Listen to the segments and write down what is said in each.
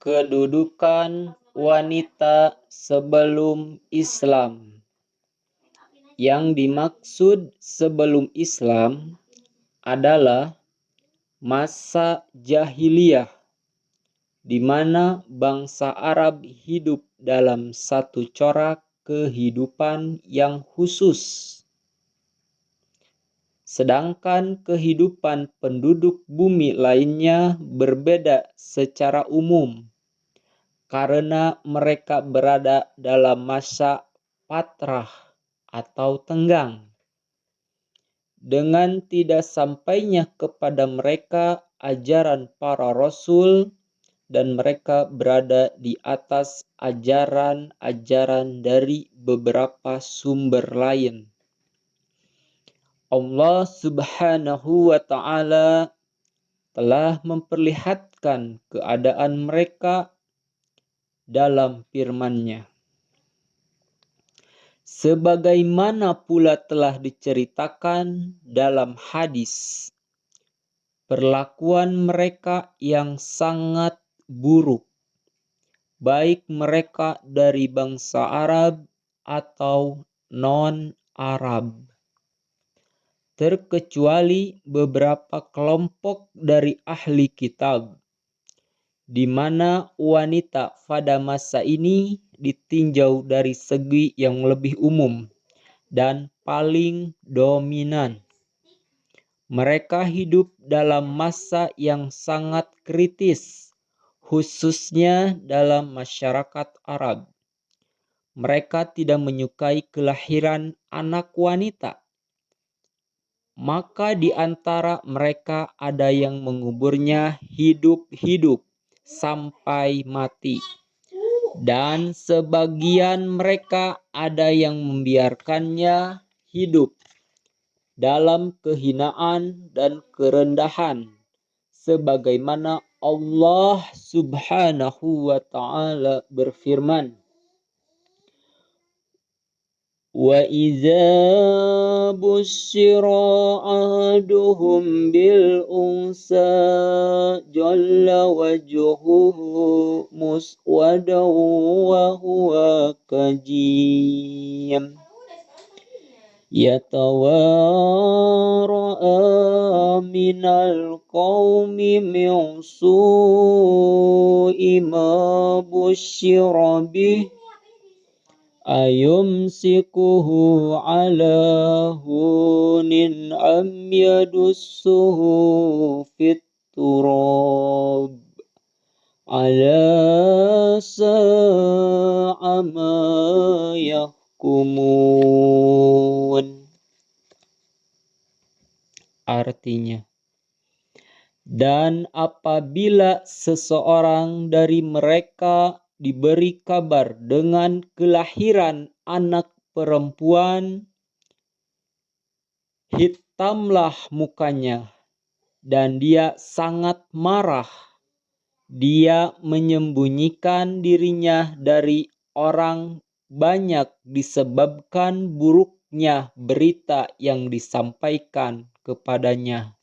Kedudukan wanita sebelum Islam. Yang dimaksud sebelum Islam adalah masa jahiliyah, di mana bangsa Arab hidup dalam satu corak kehidupan yang khusus. Sedangkan kehidupan penduduk bumi lainnya berbeda secara umum, karena mereka berada dalam masa patrah atau tenggang. Dengan tidak sampainya kepada mereka ajaran para rasul, dan mereka berada di atas ajaran-ajaran dari beberapa sumber lain. Allah Subhanahu wa Ta'ala telah memperlihatkan keadaan mereka dalam firman-Nya. Sebagaimana pula telah diceritakan dalam hadis, perlakuan mereka yang sangat buruk, baik mereka dari bangsa Arab atau non-Arab, terkecuali beberapa kelompok dari ahli kitab, di mana wanita pada masa ini ditinjau dari segi yang lebih umum dan paling dominan. Mereka hidup dalam masa yang sangat kritis, khususnya dalam masyarakat Arab. Mereka tidak menyukai kelahiran anak wanita. Maka di antara mereka ada yang menguburnya hidup-hidup sampai mati. Dan sebagian mereka ada yang membiarkannya hidup dalam kehinaan dan kerendahan, sebagaimana Allah Subhanahu wa Ta'ala berfirman, وَإِذَا بُشِّرَ أَحَدُهُمْ بِالْأُنْثَى ظَلَّ وَجْهُهُ مُسْوَدًا وَهُوَ كَظِيمٌ يَتَوَارَى مِنَ الْقَوْمِ مِنْ سُوءِ مَا بُشِّرَ بِهِ أَيُمْسِكُهُ عَلَى هُونٍ أَمْ يَدُسُّهُ فِي التُّرَابِ أَلَا سَاءَ مَا يَحْكُمُونَ. Artinya, dan apabila seseorang dari mereka diberi kabar dengan kelahiran anak perempuan, hitamlah mukanya dan dia sangat marah. Dia menyembunyikan dirinya dari orang banyak disebabkan buruknya berita yang disampaikan kepadanya.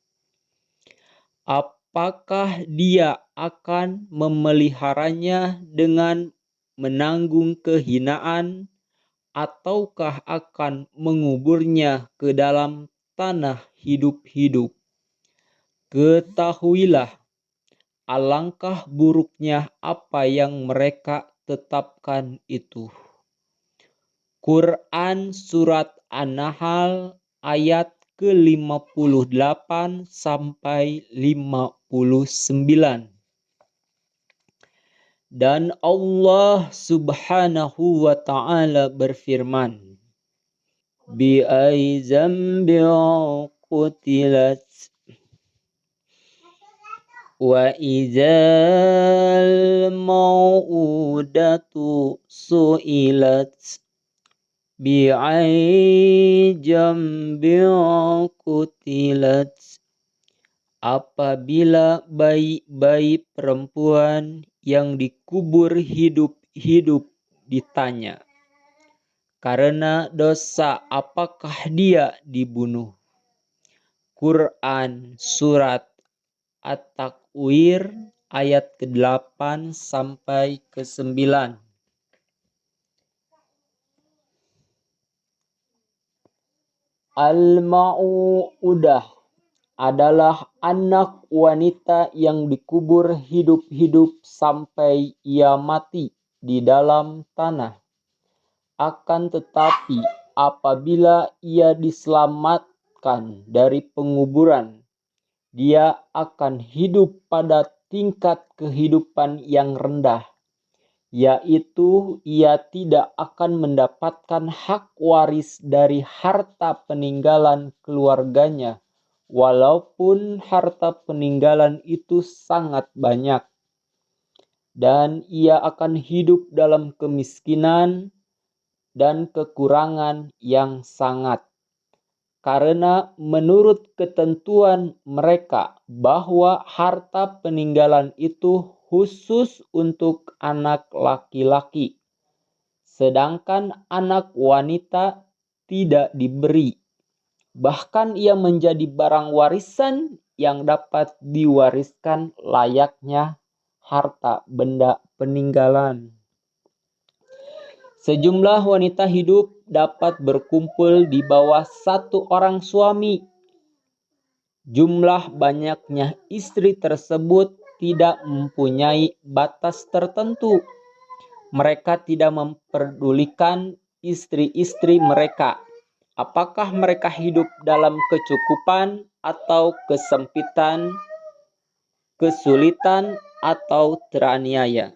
Apakah dia akan memeliharanya dengan menanggung kehinaan, ataukah akan menguburnya ke dalam tanah hidup-hidup? Ketahuilah, alangkah buruknya apa yang mereka tetapkan itu. Quran Surat An-Nahl ayat ke-58 sampai 59. Dan Allah Subhanahu wa Ta'ala berfirman, Bi ay zambin qutilat wa idzal mau'udatu su'ilat bi'ai jambin qutilat. Apabila bayi-bayi perempuan yang dikubur hidup-hidup ditanya, karena dosa apakah dia dibunuh? Quran Surat At-Takwir ayat ke-8 sampai ke-9. Al-Mau'udah adalah anak wanita yang dikubur hidup-hidup sampai ia mati di dalam tanah. Akan tetapi apabila ia diselamatkan dari penguburan, dia akan hidup pada tingkat kehidupan yang rendah, yaitu ia tidak akan mendapatkan hak waris dari harta peninggalan keluarganya, walaupun harta peninggalan itu sangat banyak. Dan ia akan hidup dalam kemiskinan dan kekurangan yang sangat. Karena menurut ketentuan mereka bahwa harta peninggalan itu khusus untuk anak laki-laki, sedangkan anak wanita tidak diberi. Bahkan ia menjadi barang warisan yang dapat diwariskan layaknya harta benda peninggalan. Sejumlah wanita hidup dapat berkumpul di bawah satu orang suami. Jumlah banyaknya istri tersebut tidak mempunyai batas tertentu. Mereka tidak memperdulikan istri-istri mereka, apakah mereka hidup dalam kecukupan atau kesempitan, kesulitan, atau teraniaya.